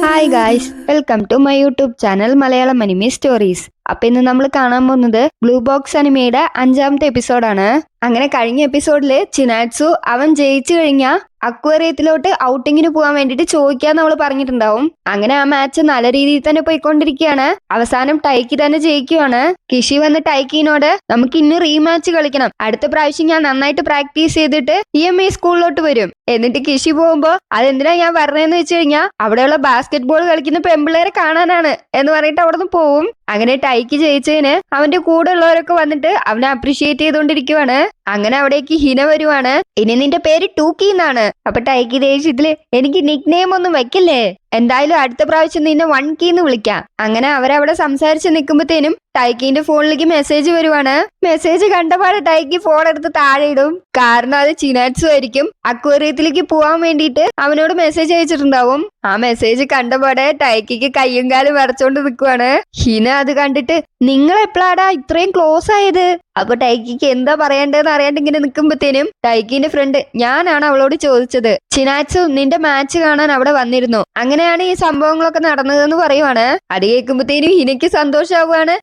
Hi guys, welcome to my YouTube channel Malayalam anime stories. അപ്പൊ ഇന്ന് നമ്മൾ കാണാൻ പോകുന്നത് ബ്ലൂ ബോക്സ് അനിമയുടെ 5ാമത്തെ എപ്പിസോഡാണ്. അങ്ങനെ കഴിഞ്ഞ എപ്പിസോഡില് ചിനാറ്റ്സു അവൻ ജയിച്ചു കഴിഞ്ഞാൽ അക്വേറിയത്തിലോട്ട് ഔട്ടിങ്ങിന് പോകാൻ വേണ്ടിട്ട് ചോദിക്കാന്ന് അവള് പറഞ്ഞിട്ടുണ്ടാവും. അങ്ങനെ ആ മാച്ച് നല്ല രീതിയിൽ തന്നെ പോയിക്കൊണ്ടിരിക്കുകയാണ്. അവസാനം ടൈക്കി തന്നെ ജയിക്കുവാണ്. കിഷി വന്ന് ടൈക്കിനോട് നമുക്ക് ഇന്ന് റീമാച്ച് കളിക്കണം, അടുത്ത പ്രാവശ്യം ഞാൻ നന്നായിട്ട് പ്രാക്ടീസ് ചെയ്തിട്ട് EMA സ്കൂളിലോട്ട് വരും. എന്നിട്ട് കിഷി പോകുമ്പോ അതെന്തിനാ ഞാൻ പറഞ്ഞതെന്ന് വെച്ച് കഴിഞ്ഞാൽ അവിടെയുള്ള ബാസ്കറ്റ് ബോൾ കളിക്കുന്ന പെമ്പിള്ളേരെ കാണാനാണ് എന്ന് പറഞ്ഞിട്ട് അവിടെ നിന്ന് പോവും. അങ്ങനെ ടൈക്ക് ജയിച്ചതിന് അവന്റെ കൂടെ ഉള്ളവരൊക്കെ വന്നിട്ട് അവനെ അപ്രീഷിയേറ്റ് ചെയ്തോണ്ടിരിക്കുവാണ്. അങ്ങനെ അവിടേക്ക് ഹിന വരുവാണ്. ഇനി നിന്റെ പേര് ടൂക്കി എന്നാണ്. അപ്പൊ ടൈക്കി ദേഷ്യത്തില് എനിക്ക് നിക് നെയിം ഒന്നും വെക്കില്ലേ, എന്തായാലും അടുത്ത പ്രാവശ്യം നിന്നെ 1K എന്ന് വിളിക്കാം. അങ്ങനെ അവരവിടെ സംസാരിച്ച് നിൽക്കുമ്പോഴത്തേനും ടൈക്കിന്റെ ഫോണിലേക്ക് മെസ്സേജ് വരുവാണ്. മെസ്സേജ് കണ്ടപാട് ടൈക്കി ഫോൺ എടുത്ത് താഴെ ഇടും. കാരണം അത് ചിനാറ്റ്സു ആയിരിക്കും. അക്വേറിയത്തിലേക്ക് പോവാൻ വേണ്ടിയിട്ട് അവനോട് മെസ്സേജ് അയച്ചിട്ടുണ്ടാവും. ആ മെസ്സേജ് കണ്ടപാടെ ടൈക്കിക്ക് കയ്യും കാലും വരച്ചോണ്ട് നിൽക്കുവാണ്. ഹിന അത് കണ്ടിട്ട് നിങ്ങൾ എപ്പോഴാടാ ഇത്രയും ക്ലോസ് ആയത്? അപ്പൊ ടൈക്കിക്ക് എന്താ പറയണ്ടേന്ന് അറിയാണ്ട് ഇങ്ങനെ നിൽക്കുമ്പോഴത്തേനും ടൈക്കിന്റെ ഫ്രണ്ട് ഞാനാണ് അവളോട് ചോദിച്ചത്, ചിനാറ്റ്സു നിന്റെ മാച്ച് കാണാൻ അവിടെ വന്നിരുന്നു, അങ്ങനെയാണ് ഈ സംഭവങ്ങളൊക്കെ നടന്നതെന്ന് പറയുവാണ്. അത് കേൾക്കുമ്പോഴത്തേനും ഹിനയ്ക്ക് സന്തോഷാവുകയാണ്.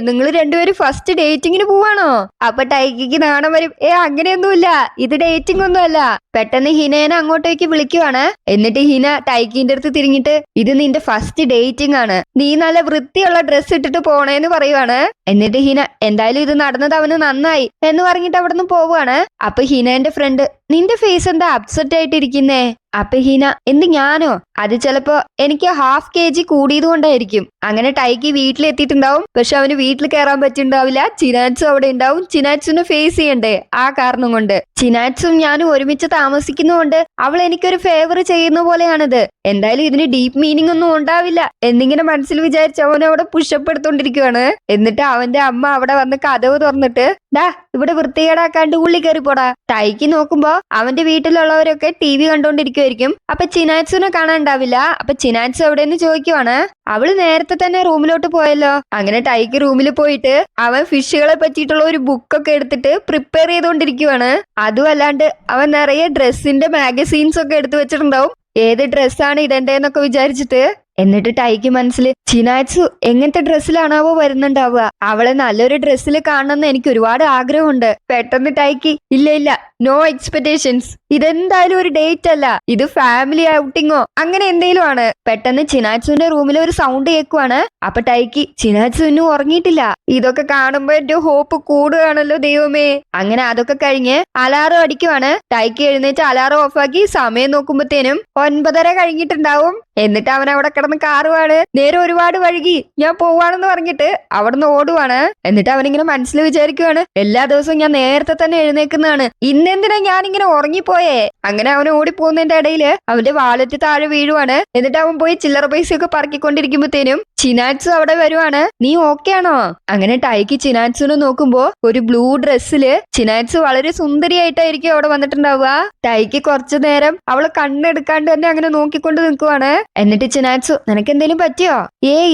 നിങ്ങൾ രണ്ടുപേരും ഫസ്റ്റ് ഡേറ്റിങ്ങിന് പോവാണോ? അപ്പൊ ടൈക്കിക്ക് നാണം വരും. അങ്ങനെയൊന്നുമില്ല, ഇത് ഡേറ്റിംഗ് ഒന്നും അല്ല. പെട്ടെന്ന് ഹിനേനെ അങ്ങോട്ടേക്ക് വിളിക്കുവാണ്. എന്നിട്ട് ഹിന ടൈക്കിന്റെ അടുത്ത് തിരിഞ്ഞിട്ട് ഇത് നിന്റെ ഫസ്റ്റ് ഡേറ്റിംഗ് ആണ്, നീ നല്ല വൃത്തിയുള്ള ഡ്രസ്സ് ഇട്ടിട്ട് പോണേന്ന് പറയുവാണ്. എന്നിട്ട് ഹിന എന്തായാലും ഇത് നടന്നത് അവന് നന്നായി എന്ന് പറഞ്ഞിട്ട് അവിടെ നിന്ന് പോവുകയാണ്. അപ്പൊ ഹിനേന്റെ ഫ്രണ്ട് നിന്റെ ഫേസ് എന്താ അപ്സെറ്റ് ആയിട്ടിരിക്കുന്നേ? അപ്പൊ ഹിന എന്ത് ഞാനോ? അത് ചിലപ്പോ എനിക്ക് 1/2 kg കൂടിയത് കൊണ്ടായിരിക്കും. അങ്ങനെ ടൈക്കി വീട്ടിലെത്തിയിട്ടുണ്ടാവും. പക്ഷെ അവന് വീട്ടിൽ കയറാൻ പറ്റിണ്ടാവില്ല. ചിനാറ്റ്സു അവിടെ ഉണ്ടാവും. ചിനാറ്റ്സുനെ ഫേസ് ചെയ്യണ്ടേ, ആ കാരണം കൊണ്ട്. ചിനാറ്റ്സും ഞാനും ഒരുമിച്ച് താമസിക്കുന്നതുകൊണ്ട് അവൾ എനിക്കൊരു ഫേവർ ചെയ്യുന്ന പോലെയാണിത്. എന്തായാലും ഇതിന് ഡീപ്പ് മീനിങ് ഒന്നും ഉണ്ടാവില്ല എന്നിങ്ങനെ മനസ്സിൽ വിചാരിച്ച് അവൻ അവിടെ പുഷപ്പ് എടുത്തോണ്ടിരിക്കുവാണ്. എന്നിട്ട് അവന്റെ അമ്മ അവിടെ വന്ന് കതവ് തുറന്നിട്ട് ഡാ ഇവിടെ വൃത്തികേടാക്കാണ്ട് ഉള്ളി കയറി പോടാ. ടൈക്കി നോക്കുമ്പോ അവന്റെ വീട്ടിലുള്ളവരൊക്കെ TV കണ്ടോണ്ടിരിക്കുവായിരിക്കും. അപ്പൊ ചിനാറ്റ്സുനെ കാണാണ്ടാവില്ല. അപ്പൊ ചിനാറ്റ്സു എവിടെയെന്ന് ചോദിക്കുവാണ്. അവള് നേരത്തെ തന്നെ റൂമിലോട്ട് പോയല്ലോ. അങ്ങനെ ടൈക്കി റൂമിൽ പോയിട്ട് അവൻ ഫിഷുകളെ പറ്റിയിട്ടുള്ള ഒരു ബുക്കൊക്കെ എടുത്തിട്ട് പ്രിപ്പയർ ചെയ്തോണ്ടിരിക്കുവാണ്. അതും അല്ലാണ്ട് അവൻ നിറയെ ഡ്രസ്സിന്റെ മാഗസീൻസ് ഒക്കെ എടുത്തു വെച്ചിട്ടുണ്ടാവും, ഏത് ഡ്രസ്സാണ് ഇടണ്ടേന്നൊക്കെ വിചാരിച്ചിട്ട്. എന്നിട്ട് ടൈക്ക് മനസ്സിൽ ചിനാറ്റ്സു എങ്ങനത്തെ ഡ്രസ്സിലാണാവോ വരുന്നുണ്ടാവുക, അവളെ നല്ലൊരു ഡ്രസ്സിൽ കാണണമെന്ന് എനിക്ക് ഒരുപാട് ആഗ്രഹമുണ്ട്. പെട്ടെന്ന് ടൈക്കി ഇല്ല നോ എക്സ്പെക്ടേഷൻസ്, ഇതെന്തായാലും ഒരു ഡേറ്റ് അല്ല, ഇത് ഫാമിലി ഔട്ടിങ്ങോ അങ്ങനെ എന്തെങ്കിലും ആണ്. പെട്ടെന്ന് ചിനാറ്റ്സുവിന്റെ റൂമിൽ ഒരു സൗണ്ട് കേൾക്കുവാണ്. അപ്പൊ ടൈക്കി ചിനാറ്റ്സു ഇന്നും ഉറങ്ങിയിട്ടില്ല. ഇതൊക്കെ കാണുമ്പോ എന്റെ ഹോപ്പ് കൂടുകയാണല്ലോ ദൈവമേ. അങ്ങനെ അതൊക്കെ കഴിഞ്ഞ് അലാറം അടിക്കുവാണ്. ടൈക്കി എഴുന്നേറ്റ് അലാറം ഓഫാക്കി സമയം നോക്കുമ്പോഴത്തേനും 9:30 കഴിഞ്ഞിട്ടുണ്ടാവും. എന്നിട്ട് അവൻ അവിടെ കിടന്ന് കാറുവാണ്. നേരെ ഒരുപാട് വഴുകി ഞാൻ പോവാണെന്ന് പറഞ്ഞിട്ട് അവിടുന്ന് ഓടുവാണ്. എന്നിട്ട് അവനിങ്ങനെ മനസ്സിൽ വിചാരിക്കുവാണ് എല്ലാ ദിവസവും ഞാൻ നേരത്തെ തന്നെ എഴുന്നേക്കുന്നതാണ്, ഇന്നെന്തിനാ ഞാനിങ്ങനെ ഉറങ്ങിപ്പോയേ. അങ്ങനെ അവൻ ഓടിപ്പോകുന്നതിന്റെ ഇടയില് അവന്റെ വാലറ്റ് താഴെ വീഴുവാണ്. എന്നിട്ട് അവൻ പോയി ചില്ലറ പൈസയൊക്കെ പറക്കിക്കൊണ്ടിരിക്കുമ്പോഴത്തേനും ചിനാറ്റ്സു അവിടെ വരുവാണ്. നീ ഓക്കെ ആണോ? അങ്ങനെ ടൈക്കി ചിനാറ്റ്സുനെ നോക്കുമ്പോ ഒരു ബ്ലൂ ഡ്രസ്സില് ചിനാറ്റ്സു വളരെ സുന്ദരിയായിട്ടായിരിക്കും അവിടെ വന്നിട്ടുണ്ടാവുക. ടൈക്കി കുറച്ചു നേരം അവള് കണ്ണെടുക്കാണ്ട് തന്നെ അങ്ങനെ നോക്കിക്കൊണ്ട് നിൽക്കുവാണ്. എന്നിട്ട് ചിനാറ്റ്സു നിനക്ക് എന്തേലും പറ്റിയോ?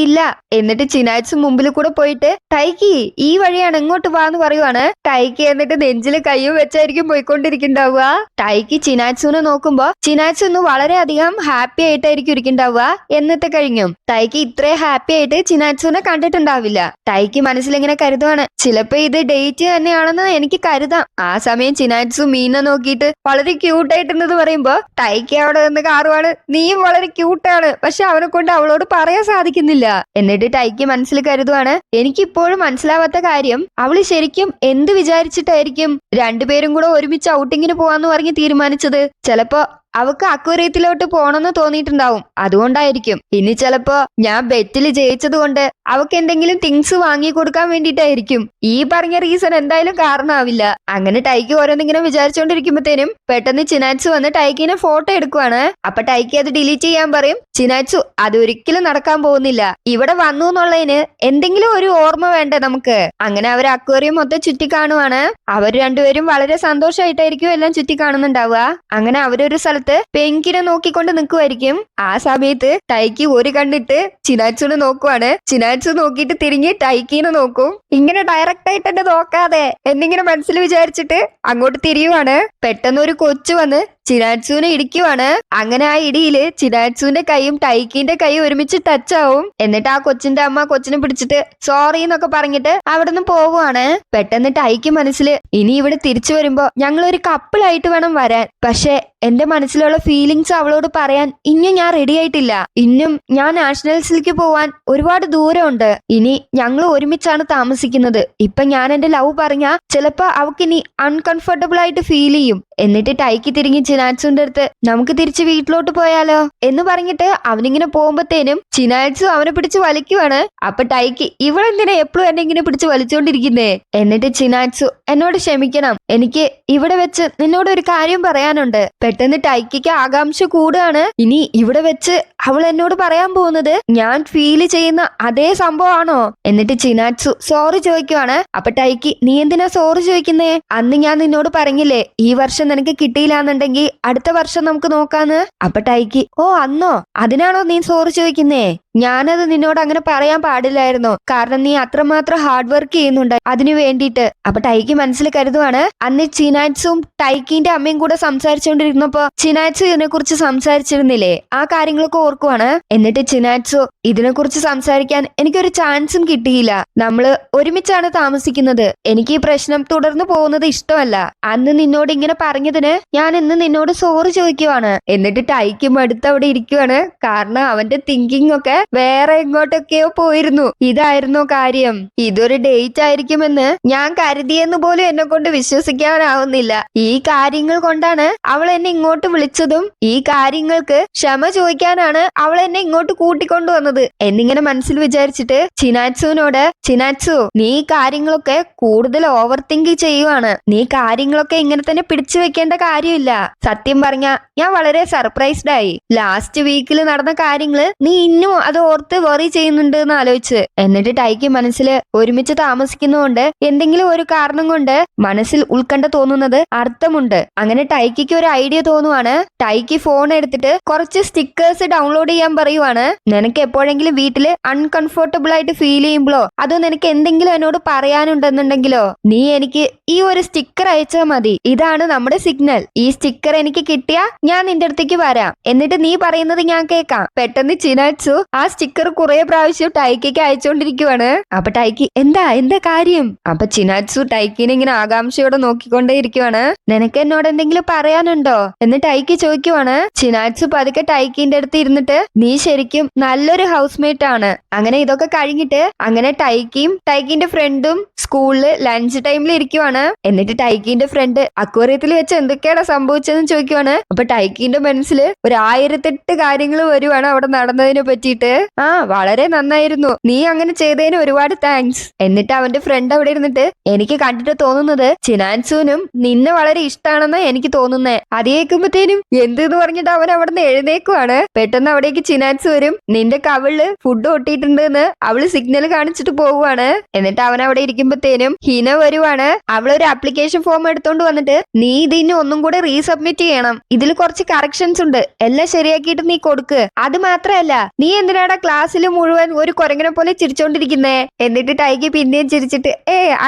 ഇല്ല. എന്നിട്ട് ചിനാറ്റ്സു മുമ്പിൽ കൂടെ പോയിട്ട് ടൈക്കി ഈ വഴിയാണ്, ഇങ്ങോട്ട് വാന്ന് പറയുവാണ്. ടൈക്കി എന്നിട്ട് നെഞ്ചില് കയ്യും വെച്ചായിരിക്കും പോയിക്കൊണ്ടിരിക്കുന്നുണ്ടാവുക. ടൈക്കി ചിനാറ്റ്സുനെ നോക്കുമ്പോ ചിനാറ്റ്സു ഒന്ന് വളരെയധികം ഹാപ്പി ആയിട്ടായിരിക്കും ഇരിക്കുന്നുണ്ടാവുക. എന്നിട്ട് കഴിഞ്ഞു ടൈക്കി ഇത്രയും ഹാപ്പി ആയിട്ട് ചിനാറ്റ്സുനെ കണ്ടിട്ടുണ്ടാവില്ല. ടൈക്കി മനസ്സിലിങ്ങനെ കരുതുവാണ് ചിലപ്പോ ഇത് ഡേറ്റ് തന്നെയാണെന്ന് എനിക്ക് കരുതാം. ആ സമയം ചിനാറ്റ്സു മീനെ നോക്കിയിട്ട് വളരെ ക്യൂട്ടായിട്ടുണ്ടെന്ന് പറയുമ്പോ ടൈക്കി അവിടെ നിന്ന് കാറുവാണ്. നീയും വളരെ ക്യൂട്ടാണ്, പക്ഷെ അവനെ കൊണ്ട് അവളോട് പറയാൻ സാധിക്കുന്നില്ല. എന്നിട്ട് ടൈക്കി മനസ്സിൽ കരുതുവാണ് എനിക്കിപ്പോഴും മനസ്സിലാവാത്ത കാര്യം അവള് ശരിക്കും എന്ത് വിചാരിച്ചിട്ടായിരിക്കും രണ്ടുപേരും കൂടെ ഒരുമിച്ച് ഔട്ടിങ്ങിന് പോവാന്ന് പറഞ്ഞ് തീരുമാനിച്ചത്. ചിലപ്പോ അവക്ക് അക്വേറിയത്തിലോട്ട് പോണെന്ന് തോന്നിയിട്ടുണ്ടാവും, അതുകൊണ്ടായിരിക്കും. ഇനി ചിലപ്പോ ഞാൻ ബെറ്റിൽ ജയിച്ചത് കൊണ്ട് അവക്ക് എന്തെങ്കിലും തിങ്സ് വാങ്ങി കൊടുക്കാൻ വേണ്ടിയിട്ടായിരിക്കും. ഈ പറഞ്ഞ റീസൺ എന്തായാലും കാരണമാവില്ല. അങ്ങനെ ടൈക്കി ഓരോന്നിങ്ങനെ വിചാരിച്ചോണ്ടിരിക്കുമ്പോഴത്തേനും പെട്ടെന്ന് ചിനാറ്റ്സു വന്ന് ടൈക്കിനെ ഫോട്ടോ എടുക്കുവാണ്. അപ്പൊ ടൈക്കി അത് ഡിലീറ്റ് ചെയ്യാൻ പറയും. ചിനാറ്റ്സു അതൊരിക്കലും നടക്കാൻ പോകുന്നില്ല, ഇവിടെ വന്നു എന്നുള്ളതിന് എന്തെങ്കിലും ഒരു ഓർമ്മ വേണ്ടേ നമുക്ക്. അങ്ങനെ അവർ അക്വേറിയം മൊത്തം ചുറ്റി കാണുവാണ്. അവർ രണ്ടുപേരും വളരെ സന്തോഷമായിട്ടായിരിക്കും എല്ലാം ചുറ്റി കാണുന്നുണ്ടാവുക. അങ്ങനെ അവരൊരു സ്ഥലത്ത് പെങ്കിനെ നോക്കിക്കൊണ്ട് നിൽക്കുമായിരിക്കും. ആ സമയത്ത് ടൈക്കി ഒരു കണ്ടിട്ട് ചിനാറ്റ്സുനെ നോക്കുവാണ്. ചിനാറ്റ്സു നോക്കിയിട്ട് തിരിഞ്ഞ് ടൈക്കിനെ നോക്കും. ഇങ്ങനെ ഡയറക്റ്റ് ആയിട്ട് എന്നെ നോക്കാതെ എന്നിങ്ങനെ മനസ്സിൽ വിചാരിച്ചിട്ട് അങ്ങോട്ട് തിരിയുവാണ്. പെട്ടെന്ന് ഒരു കൊച്ചു വന്ന് ചിനാറ്റ്സുവിനെ ഇടിക്കുവാണ്. അങ്ങനെ ആ ഇടിയില് ചിനാറ്റ്സുവിന്റെ കൈയും ടൈക്കിന്റെ കൈയും ഒരുമിച്ച് ടച്ച് ആവും. എന്നിട്ട് ആ കൊച്ചിന്റെ അമ്മ കൊച്ചിനെ പിടിച്ചിട്ട് സോറി എന്നൊക്കെ പറഞ്ഞിട്ട് അവിടെ നിന്ന് പോവുകയാണ്. പെട്ടെന്ന് ടൈക്ക് മനസ്സിൽ ഇനി ഇവിടെ തിരിച്ചു വരുമ്പോ ഞങ്ങൾ ഒരു കപ്പിളായിട്ട് വേണം വരാൻ. പക്ഷെ എന്റെ മനസ്സിലുള്ള ഫീലിങ്സ് അവളോട് പറയാൻ ഇന്നും ഞാൻ റെഡി ആയിട്ടില്ല. ഇന്നും ഞാൻ നാഷണൽസിലേക്ക് പോവാൻ ഒരുപാട് ദൂരമുണ്ട്. ഇനി ഞങ്ങൾ ഒരുമിച്ചാണ് താമസിക്കുന്നത്. ഇപ്പൊ ഞാൻ എന്റെ ലവ് പറഞ്ഞാ ചിലപ്പോ അവക്കിനി അൺകംഫർട്ടബിൾ ആയിട്ട് ഫീൽ ചെയ്യും. എന്നിട്ട് ടൈക്ക് തിരിഞ്ഞ് ചിനാറ്റ്സുന്റെ അടുത്ത് നമുക്ക് തിരിച്ച് വീട്ടിലോട്ട് പോയാലോ എന്ന് പറഞ്ഞിട്ട് അവനിങ്ങനെ പോകുമ്പത്തേനും ചിനാറ്റ്സു അവനെ പിടിച്ച് വലിക്കുവാണ്. അപ്പൊ ടൈക്ക് ഇവളെന്തിനാ എപ്പോഴും എന്നെ ഇങ്ങനെ പിടിച്ച് വലിച്ചോണ്ടിരിക്കുന്നേ? എന്നിട്ട് ചിനാറ്റ്സു എന്നോട് ക്ഷമിക്കണം, എനിക്ക് ഇവിടെ വെച്ച് നിന്നോട് ഒരു കാര്യം പറയാനുണ്ട്. പെട്ടെന്ന് ടൈക്കിക്ക് ആകാംക്ഷ കൂടുകയാണ്. ഇനി ഇവിടെ വെച്ച് അവൾ എന്നോട് പറയാൻ പോകുന്നത് ഞാൻ ഫീൽ ചെയ്യുന്ന അതേ സംഭവമാണോ? എന്നിട്ട് ചിനാറ്റ്സു സോറി ചോദിക്കുവാണ്. അപ്പൊ ടൈക്കി നീ എന്തിനാ സോറി ചോദിക്കുന്നേ? അന്ന് ഞാൻ നിന്നോട് പറഞ്ഞില്ലേ ഈ വർഷം നിനക്ക് കിട്ടിയില്ലാന്നുണ്ടെങ്കിൽ അടുത്ത വർഷം നമുക്ക് നോക്കാന്ന്. അപ്പൊ ടൈക്കി ഓ അന്നോ, അതിനാണോ നീ സോറി ചോദിക്കുന്നേ? ഞാനത് നിന്നോട് അങ്ങനെ പറയാൻ പാടില്ലായിരുന്നോ? കാരണം നീ അത്രമാത്രം ഹാർഡ് വർക്ക് ചെയ്യുന്നുണ്ട് അതിനു വേണ്ടിയിട്ട്. അപ്പൊ ടൈക്കി മനസ്സിൽ കരുതുവാണ് അന്ന് ചിനാറ്റ്സും ടൈക്കിന്റെ അമ്മയും കൂടെ സംസാരിച്ചുകൊണ്ടിരുന്നപ്പോ ചിനാറ്റ്സു ഇതിനെ കുറിച്ച് സംസാരിച്ചിരുന്നില്ലേ, ആ കാര്യങ്ങളൊക്കെ ഓർക്കുവാണ്. എന്നിട്ട് ചിനാറ്റ്സു ഇതിനെക്കുറിച്ച് സംസാരിക്കാൻ എനിക്കൊരു ചാൻസും കിട്ടിയില്ല. നമ്മള് ഒരുമിച്ചാണ് താമസിക്കുന്നത്. എനിക്ക് ഈ പ്രശ്നം തുടർന്നു പോകുന്നത് ഇഷ്ടമല്ല. അന്ന് നിന്നോട് ഇങ്ങനെ പറഞ്ഞതിന് ഞാൻ ഇന്ന് നിന്നോട് സോറി ചോദിക്കുവാണ്. എന്നിട്ട് ടൈക്കും അടുത്ത് അവിടെ ഇരിക്കുവാണ്. കാരണം അവന്റെ തിങ്കിങ് ഒക്കെ വേറെ എങ്ങോട്ടൊക്കെയോ പോയിരുന്നു. ഇതായിരുന്നോ കാര്യം? ഇതൊരു ഡേറ്റ് ആയിരിക്കുമെന്ന് ഞാൻ കരുതിയെന്ന് പോലും എന്നെ കൊണ്ട് വിശ്വസിക്കാനാവുന്നില്ല. ഈ കാര്യങ്ങൾ കൊണ്ടാണ് അവൾ എന്നെ ഇങ്ങോട്ട് വിളിച്ചതും ഈ കാര്യങ്ങൾക്ക് ക്ഷമ ചോദിക്കാനാണ് അവൾ എന്നെ ഇങ്ങോട്ട് കൂട്ടിക്കൊണ്ടുവന്നത് എന്നിങ്ങനെ മനസ്സിൽ വിചാരിച്ചിട്ട് ചിനാറ്റ്സുവിനോട് ചിനാറ്റ്സു നീ ഈ കാര്യങ്ങളൊക്കെ കൂടുതൽ ഓവർ തിങ്ക് ചെയ്യുവാണ്. നീ കാര്യങ്ങളൊക്കെ ഇങ്ങനെ തന്നെ പിടിച്ചു വെക്കേണ്ട കാര്യമില്ല. സത്യം പറഞ്ഞ ഞാൻ വളരെ സർപ്രൈസ്ഡ് ആയി. ലാസ്റ്റ് വീക്കിൽ നടന്ന കാര്യങ്ങള് നീ ഇന്നും അത് ഓർത്ത് വറി ചെയ്യുന്നുണ്ട് എന്ന് ആലോചിച്ച്. എന്നിട്ട് ടൈക്ക് മനസ്സിൽ ഒരുമിച്ച് താമസിക്കുന്നതുകൊണ്ട് എന്തെങ്കിലും ഒരു കാരണം കൊണ്ട് മനസ്സിൽ ഉത്കണ്ഠ തോന്നുന്നത് അർത്ഥമുണ്ട്. അങ്ങനെ ടൈക്കിക്ക് ഒരു ഐഡിയ തോന്നുവാണ്. ടൈക്ക് ഫോൺ എടുത്തിട്ട് കുറച്ച് സ്റ്റിക്കേഴ്സ് ഡൗൺലോഡ് ചെയ്യാൻ പറയുവാണ്. നിനക്ക് എപ്പോഴെങ്കിലും വീട്ടില് അൺകംഫർട്ടബിൾ ആയിട്ട് ഫീൽ ചെയ്യുമ്പോഴോ അതോ നിനക്ക് എന്തെങ്കിലും എന്നോട് പറയാനുണ്ടെന്നുണ്ടെങ്കിലോ നീ എനിക്ക് ഈ ഒരു സ്റ്റിക്കർ അയച്ചാൽ മതി. ഇതാണ് നമ്മുടെ സിഗ്നൽ. ഈ സ്റ്റിക്കർ എനിക്ക് കിട്ടിയാ ഞാൻ നിന്റെ അടുത്തേക്ക് വരാം. എന്നിട്ട് നീ പറയുന്നത് ഞാൻ കേൾക്കാം. പെട്ടെന്ന് ചിനാറ്റ്സു ആ സ്റ്റിക്കർ കുറെ പ്രാവശ്യം ടൈക്കിക്ക് അയച്ചുകൊണ്ടിരിക്കുവാണ്. അപ്പൊ ടൈക്കി എന്താ കാര്യം? അപ്പൊ ചിനാറ്റ്സു ടൈക്കിനെ ഇങ്ങനെ ആകാംക്ഷയോടെ നോക്കിക്കൊണ്ടേ ഇരിക്കുവാണ്. നിനക്ക് എന്നോട് എന്തെങ്കിലും പറയാനുണ്ടോ എന്ന് ടൈക്കി ചോദിക്കുവാണ്. ചിനാറ്റ്സു പതുക്കെ ടൈക്കിന്റെ അടുത്ത് ഇരുന്നിട്ട് നീ ശരിക്കും നല്ലൊരു ഹൗസ്മേറ്റ് ആണ്. അങ്ങനെ ഇതൊക്കെ കഴിഞ്ഞിട്ട് അങ്ങനെ ടൈക്കിയും ടൈക്കിന്റെ ഫ്രണ്ടും സ്കൂളില് ലഞ്ച് ടൈമിൽ ഇരിക്കുവാണ്. എന്നിട്ട് ടൈക്കിന്റെ ഫ്രണ്ട് അക്വേറിയത്തിൽ വെച്ച് എന്തൊക്കെയാണ് സംഭവിച്ചതെന്ന് ചോദിക്കുവാണ്. അപ്പൊ ടൈക്കിന്റെ മനസ്സിൽ ഒരു 1008 കാര്യങ്ങൾ വരുവാണ് അവിടെ നടന്നതിനെ പറ്റിയിട്ട്. ആ വളരെ നന്നായിരുന്നു, നീ അങ്ങനെ ചെയ്തതിന് ഒരുപാട് താങ്ക്സ്. എന്നിട്ട് അവന്റെ ഫ്രണ്ട് അവിടെ ഇരുന്നിട്ട് എനിക്ക് കണ്ടിട്ട് തോന്നുന്നത് ചിനാറ്റ്സുവിനും നിന്നെ വളരെ ഇഷ്ടമാണെന്ന് എനിക്ക് തോന്നുന്നേ. അത് കേൾക്കുമ്പത്തേനും എന്തെന്ന് പറഞ്ഞിട്ട് അവൻ അവിടെ നിന്ന് എഴുന്നേക്കുവാണ്. പെട്ടെന്ന് അവിടേക്ക് ചിനാറ്റ്സു വരും. നിന്റെ കവിളില് ഫുഡ് ഒട്ടിയിട്ടുണ്ട് എന്ന് അവള് സിഗ്നൽ കാണിച്ചിട്ട് പോവുകയാണ്. എന്നിട്ട് അവൻ അവിടെ ഇരിക്കുമ്പത്തേനും ഹിന വരുവാണ്. അവളൊരു ആപ്ലിക്കേഷൻ ഫോം എടുത്തോണ്ട് വന്നിട്ട് നീ ഇതിന് ഒന്നും കൂടെ റീസബ്മിറ്റ് ചെയ്യണം. ഇതിൽ കുറച്ച് കറക്ഷൻസ് ഉണ്ട്, എല്ലാം ശരിയാക്കിയിട്ട് നീ കൊടുക്ക്. അത് മാത്രമല്ല നീ എന്തിനാടാ ക്ലാസ്സിൽ മുഴുവൻ ഒരു കുരങ്ങനെ പോലെ ചിരിച്ചോണ്ടിരിക്കുന്നേ? എന്നിട്ട് ടൈക്ക് പിന്നെയും ചിരിച്ചിട്ട്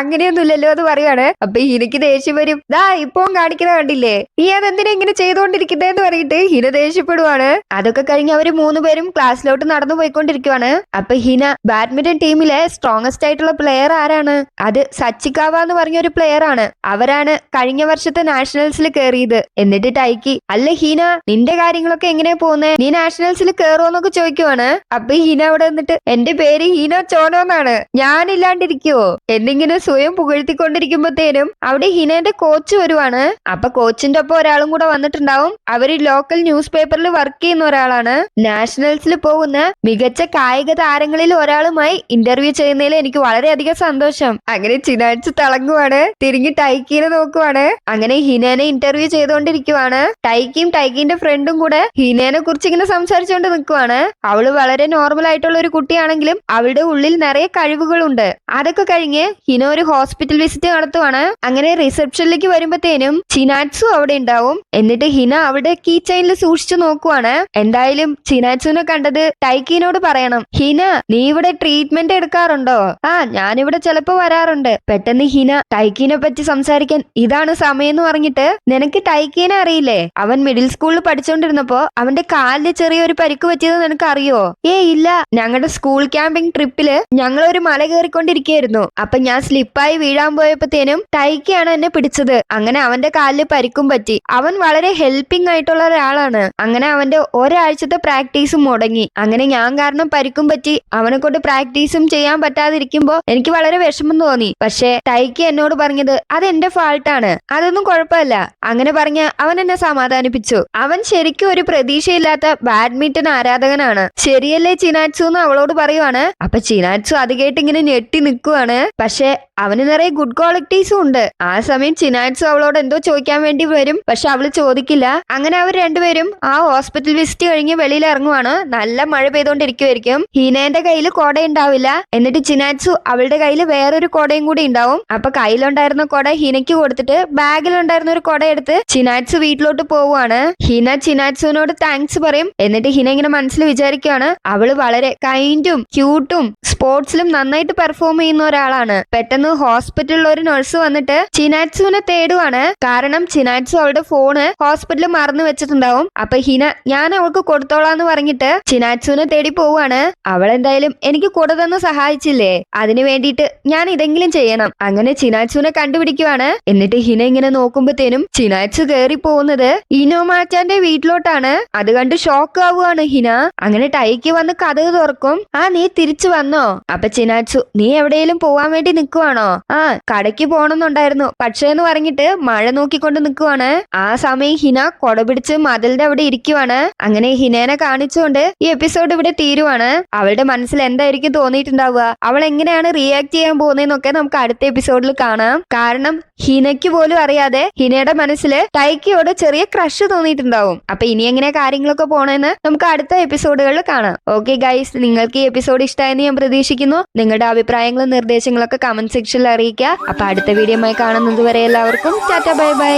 അങ്ങനെയൊന്നുമില്ലല്ലോ എന്ന് പറയുവാണ്. അപ്പൊ ഹിനക്ക് ദേഷ്യം വരും. ദാ ഇപ്പൊ കാണിക്കുന്ന കണ്ടില്ലേ, നീ അതെന്തിനാ ഇങ്ങനെ ചെയ്തുകൊണ്ടിരിക്കുന്നേന്ന് പറഞ്ഞിട്ട് ഹിന ദേഷ്യപ്പെടുവാണ്. അതൊക്കെ കഴിഞ്ഞ് അവര് 3 പേരും ക്ലാസ്സിലോട്ട് നടന്നു പോയിക്കൊണ്ടിരിക്കുവാണ്. അപ്പൊ ഹിന ബാഡ്മിന്റൺ ടീമിലെ സ്ട്രോങ്ങസ്റ്റ് ആയിട്ടുള്ള പ്ലെയർ ആരാണ്? അത് സച്ചിക്കാവ എന്ന് പറഞ്ഞ ഒരു പ്ലെയർ ആണ്. അവരാണ് കഴിഞ്ഞ വർഷത്തെ നാഷണൽസിൽ കയറിയത്. എന്നിട്ട് ടൈക്കി അല്ല ഹീന, നിന്റെ കാര്യങ്ങളൊക്കെ എങ്ങനെയാ പോകുന്നേ? നീ നാഷണൽസിൽ കയറുമോന്നൊക്കെ ചോദിക്കുവാണ്. അപ്പൊ ഹീന അവിടെ നിന്നിട്ട് എന്റെ പേര് ഹീന ചോനോ എന്നാണ്, ഞാനില്ലാണ്ടിരിക്കുവോ എന്നിങ്ങനെ സ്വയം പുകഴ്ത്തിക്കൊണ്ടിരിക്കുമ്പോഴത്തേനും അവിടെ ഹിനന്റെ കോച്ച് വരുവാണ്. അപ്പൊ കോച്ചിന്റെ ഒപ്പം ഒരാളും കൂടെ വന്നിട്ടുണ്ടാവും. അവര് ലോക്കൽ ന്യൂസ് പേപ്പറിൽ വർക്ക് ചെയ്യുന്ന ഒരാളാണ്. നാഷണൽസിൽ പോകുന്ന മികച്ച കായിക താരങ്ങളിൽ ഒരാളുമായി ഇന്റർവ്യൂ ചെയ്യുന്നതിൽ എനിക്ക് വളരെയധികം സന്തോഷം. അങ്ങനെ ചിനാറ്റ്സു തിളങ്ങുവാണ്. തിരിഞ്ഞ് ടൈക്കിനെ നോക്കുവാണ്. അങ്ങനെ ഹിനനെ ഇന്റർവ്യൂ ചെയ്തുകൊണ്ടിരിക്കുവാണ്. ടൈക്കിയും ടൈക്കിന്റെ ഫ്രണ്ടും കൂടെ ഹിനേനെ കുറിച്ച് ഇങ്ങനെ സംസാരിച്ചുകൊണ്ട് നിൽക്കുവാണ്. അവള് വളരെ നോർമൽ ആയിട്ടുള്ള ഒരു കുട്ടിയാണെങ്കിലും അവളുടെ ഉള്ളിൽ നിറയെ കഴിവുകളുണ്ട്. അതൊക്കെ കഴിഞ്ഞ് ഹിന ഒരു ഹോസ്പിറ്റൽ വിസിറ്റ് നടത്തുവാണ്. അങ്ങനെ റിസപ്ഷനിലേക്ക് വരുമ്പത്തേനും ചിനാറ്റ്സു അവിടെ ഉണ്ടാവും. എന്നിട്ട് ഹിന അവിടെ കീ ചെയിനിൽ സൂക്ഷിച്ചു നോക്കുവാണ്. എന്തായാലും ചിനാറ്റ്സുനെ കണ്ടത് ടൈക്കിനോട് പറയണം. ഹിന, നീ ഇവിടെ ട്രീറ്റ്മെന്റ് എടുക്കാറുണ്ടോ? ഞാനിവിടെ ചിലപ്പോ വരാറുണ്ട്. പെട്ടെന്ന് ഹിന ടൈക്കിനെ പറ്റി സംസാരിക്കാൻ ഇതാണ് സമയം എന്ന് പറഞ്ഞിട്ട്, നിനക്ക് ടൈക്കിനെ അറിയില്ലേ? അവൻ മിഡിൽ സ്കൂളിൽ പഠിച്ചുകൊണ്ടിരുന്നപ്പോ അവന്റെ കാലില് ചെറിയൊരു പരിക്ക് പറ്റിയത് നിനക്ക് അറിയോ? ഇല്ല, ഞങ്ങളുടെ സ്കൂൾ ക്യാമ്പിംഗ് ട്രിപ്പില് ഞങ്ങൾ ഒരു മല കയറിക്കൊണ്ടിരിക്കുകയായിരുന്നു. അപ്പൊ ഞാൻ സ്ലിപ്പായി വീഴാൻ പോയപ്പോഴത്തേനും ടൈക്കിയാണ് എന്നെ പിടിച്ചത്. അങ്ങനെ അവന്റെ കാലില് പരിക്കും പറ്റി. അവൻ വളരെ ഹെൽപ്പിംഗ് ആയിട്ടുള്ള ഒരാളാണ്. അങ്ങനെ അവന്റെ ഒരാഴ്ചത്തെ പ്രാക്ടീസും മുടങ്ങി. അങ്ങനെ ഞാൻ കാരണം പരിക്കും പറ്റി അവനെ കൊണ്ട് പ്രാക്ടീസും ചെയ്യാൻ പറ്റാതിരിക്കുമ്പോ എനിക്ക് വളരെ വിഷമം തോന്നി. പക്ഷെ ടൈക്കി എന്നോട് പറഞ്ഞത് അത് എന്റെ ഫാൾട്ടാണ്, അതൊന്നും കുഴപ്പമില്ല. അങ്ങനെ പറഞ്ഞ് അവൻ എന്നെ സമാധാനിപ്പിച്ചു. അവൻ ശരിക്കും ഒരു പ്രതീക്ഷയില്ലാത്ത ബാഡ്മിന്റൺ ആരാധകനാണ്. ശരിയല്ലേ ചിനാറ്റ്സു എന്ന് അവളോട് പറയുവാണ്. അപ്പൊ ചിനാറ്റ്സു അത് കേട്ട് ഇങ്ങനെ ഞെട്ടി നിൽക്കുവാണ്. പക്ഷെ അവന് നിറയെ ഗുഡ് ക്വാളിറ്റീസും ഉണ്ട്. ആ സമയം ചിനാറ്റ്സു അവളോട് എന്തോ ചോദിക്കാൻ വേണ്ടി വരും. പക്ഷെ അവള് ചോദിക്കില്ല. അങ്ങനെ അവർ രണ്ടുപേരും ആ ഹോസ്പിറ്റൽ വിസിറ്റ് കഴിഞ്ഞ് വെളിയിൽ ഇറങ്ങുവാണ്. നല്ല മഴ പെയ്തോണ്ടിരിക്കുമായിരിക്കും. ഹീനേന്റെ കയ്യിൽ കൊട ഉണ്ടാവില്ല. എന്നിട്ട് ചിനാറ്റ്സു അവളുടെ കയ്യിൽ വേറൊരു കൊടയും കൂടി ഉണ്ടാവും. അപ്പൊ കയ്യിലുണ്ടായിരുന്ന കൊട ഹിനയ്ക്ക് കൊടുത്തിട്ട് ബാഗിലുണ്ടായിരുന്ന ഒരു കൊട എടുത്ത് ചിനാറ്റ്സു വീട്ടിലോട്ട് പോവുകയാണ്. ഹിന ചിനാറ്റ്സുവിനോട് താങ്ക്സ് പറയും. എന്നിട്ട് ഹിന ഇങ്ങനെ മനസ്സിൽ വിചാരിക്കുകയാണ്, അവള് വളരെ കൈൻഡും ക്യൂട്ടും സ്പോർട്സിലും നന്നായിട്ട് പെർഫോം ചെയ്യുന്ന ഒരാളാണ്. പെട്ടെന്ന് ഹോസ്പിറ്റലിൽ ഒരു നഴ്സ് വന്നിട്ട് ചിനാറ്റ്സുവിനെ തേടുവാണ്. കാരണം ചിനാറ്റ്സു അവളുടെ ഫോണ് ഹോസ്പിറ്റലിൽ മറന്നു വെച്ചിട്ടുണ്ടാവും. അപ്പൊ ഹിന ഞാൻ അവൾക്ക് കൊടുത്തോളാന്ന് പറഞ്ഞിട്ട് ചിനാറ്റ്സുവിനെ തേടി പോവാണ്. അവൾ എന്തായാലും എനിക്ക് കൂടെ തന്ന് സഹായിച്ചില്ലേ, അതിനു വേണ്ടിയിട്ട് ഞാൻ ഇതെങ്കിലും ചെയ്യണം. അങ്ങനെ ചിനാറ്റ്സുവിനെ കണ്ടുപിടിക്കുവാണ്. എന്നിട്ട് ഹിന ഇങ്ങനെ നോക്കുമ്പോഴത്തേനും ചിനാറ്റ്സു കയറി പോകുന്നത് ഇനോമാറ്റാന്റെ വീട്ടിലോട്ടാണ്. അത് കണ്ട് ഷോക്ക് ആവുകയാണ് ഹിന. അങ്ങനെ ടൈക്ക് വന്ന് കഥക് തുറക്കും. നീ തിരിച്ചു വന്നോ? അപ്പൊ ചിനാറ്റ്സു, നീ എവിടെയെങ്കിലും പോവാൻ വേണ്ടി നിൽക്കുവാണോ? കടയ്ക്ക് പോണമെന്നുണ്ടായിരുന്നു, പക്ഷേ എന്ന് പറഞ്ഞിട്ട് മഴ നോക്കിക്കൊണ്ട് നിൽക്കുവാണ്. ആ സമയം ഹിന കൊട പിടിച്ച് മതിലിന്റെ അവിടെ ഇരിക്കുവാണ്. അങ്ങനെ ഹിനേനെ കാണിച്ചുകൊണ്ട് ഈ എപ്പിസോഡ് ഇവിടെ തീരുവാണ്. അവളുടെ മനസ്സിൽ എന്തായിരിക്കും തോന്നിയിട്ടുണ്ടാവുക, അവൾ എങ്ങനെയാണ് റിയാക്ട് ചെയ്യാൻ പോകുന്നതെന്നൊക്കെ നമുക്ക് അടുത്ത എപ്പിസോഡിൽ കാണാം. കാരണം ഹിനയ്ക്ക് പോലും അറിയാതെ ഹിനയുടെ മനസ്സിൽ ടൈക്കിയോട് ചെറിയ ക്രഷ് തോന്നിയിട്ടുണ്ടാവും. അപ്പൊ ഇനി എങ്ങനെ കാര്യങ്ങളൊക്കെ പോണെന്ന് നമുക്ക് അടുത്ത എപ്പിസോഡുകളിൽ കാണാം. ഓക്കെ ഗൈസ്, നിങ്ങൾക്ക് ഈ എപ്പിസോഡ് ഇഷ്ടമായെന്ന് ഞാൻ പ്രതീക്ഷിക്കുന്നു. നിങ്ങളുടെ അഭിപ്രായങ്ങളും നിർദ്ദേശങ്ങളൊക്കെ കമന്റ് സെക്ഷനിൽ അറിയിക്കുക. അപ്പൊ അടുത്ത വീഡിയോയുമായി കാണുന്നത് വരെ എല്ലാവർക്കും ടാറ്റ ബൈ ബൈ.